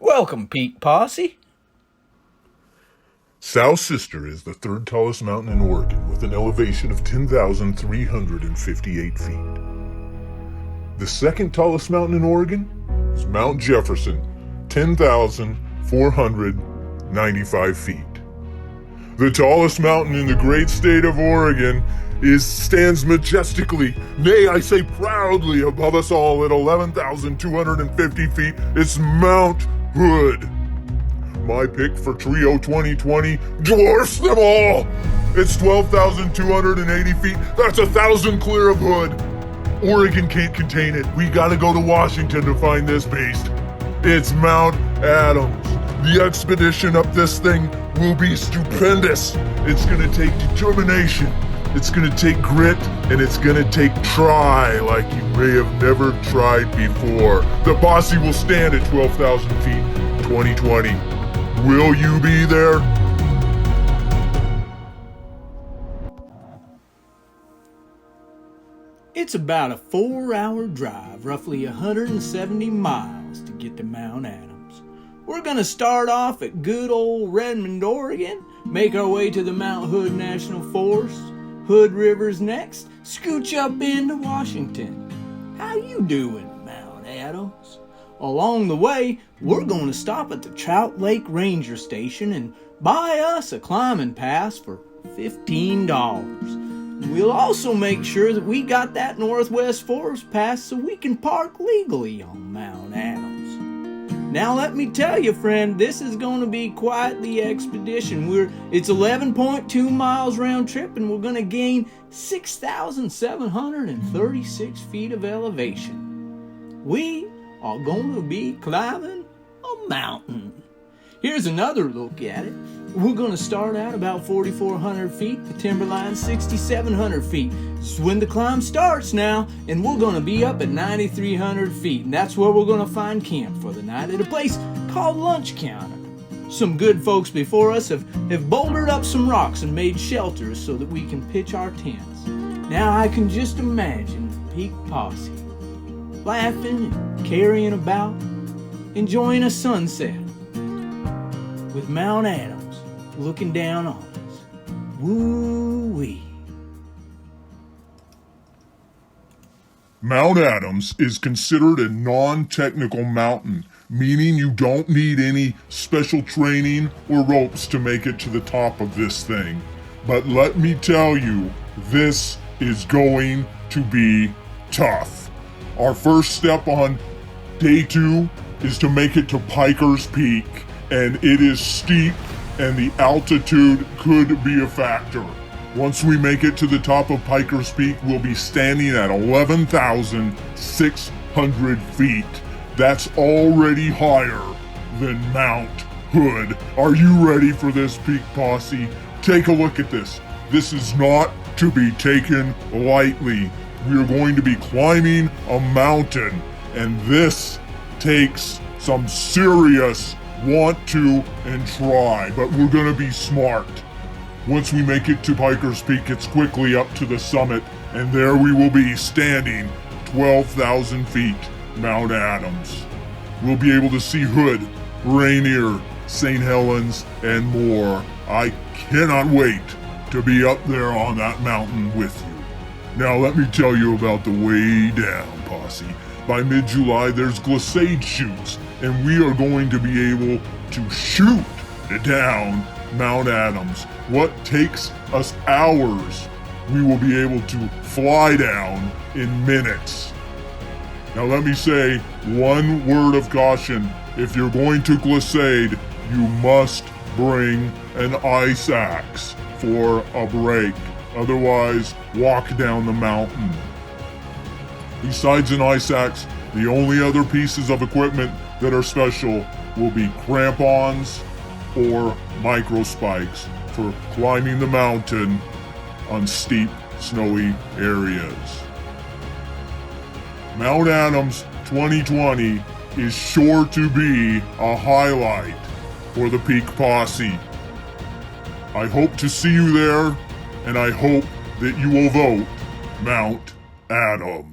Welcome, Peak Posse. South Sister is the third tallest mountain in Oregon with an elevation of 10,358 feet. The second tallest mountain in Oregon is Mount Jefferson, 10,495 feet. The tallest mountain in the great state of Oregon stands majestically, nay, I say proudly, above us all at 11,250 feet. It's Mount Hood. My pick for Trio 2020 dwarfs them all. It's 12,280 feet. That's 1,000 clear of Hood. Oregon can't contain it. We gotta go to Washington to find this beast. It's Mount Adams. The expedition up this thing will be stupendous. It's gonna take determination. It's gonna take grit, and it's gonna take try like you may have never tried before. The posse will stand at 12,000 feet, 2020. Will you be there? It's about a 4-hour drive, roughly 170 miles to get to Mount Adams. We're gonna start off at good old Redmond, Oregon, make our way to the Mount Hood National Forest. Hood River's next, scooch up into Washington. How you doing, Mount Adams? Along the way, we're going to stop at the Trout Lake Ranger Station and buy us a climbing pass for $15. We'll also make sure that we got that Northwest Forest Pass so we can park legally on Mount Adams. Now let me tell you, friend, this is going to be quite the expedition. It's 11.2 miles round trip, and we're going to gain 6,736 feet of elevation. We are going to be climbing a mountain. Here's another look at it. We're going to start out about 4,400 feet, the timberline 6,700 feet. This is when the climb starts now, and we're going to be up at 9,300 feet, and that's where we're going to find camp for the night at a place called Lunch Counter. Some good folks before us have bouldered up some rocks and made shelters so that we can pitch our tents. Now I can just imagine the Peak Posse laughing and carrying about, enjoying a sunset with Mount Adams looking down on us. Woo-wee. Mount Adams is considered a non-technical mountain, meaning you don't need any special training or ropes to make it to the top of this thing. But let me tell you, this is going to be tough. Our first step on day 2 is to make it to Piker's Peak, and it is steep and the altitude could be a factor. Once we make it to the top of Piker's Peak, we'll be standing at 11,600 feet. That's already higher than Mount Hood. Are you ready for this, Peak Posse? Take a look at this. This is not to be taken lightly. We are going to be climbing a mountain, and this takes some serious want to and try, but we're going to be smart. Once we make it to Piker's Peak, it's quickly up to the summit, and there we will be standing 12,000 feet, Mount Adams. We'll be able to see Hood, Rainier, St. Helens, and more. I cannot wait to be up there on that mountain with you. Now let me tell you about the way down, posse. By mid-July, there's glissade chutes, and we are going to be able to shoot down Mount Adams. What takes us hours, we will be able to fly down in minutes. Now let me say one word of caution. If you're going to glissade, you must bring an ice axe for a break. Otherwise, walk down the mountain. Besides an ice axe, the only other pieces of equipment that are special will be crampons or micro spikes for climbing the mountain on steep, snowy areas. Mount Adams 2020 is sure to be a highlight for the Peak Posse. I hope to see you there, and I hope that you will vote Mount Adams.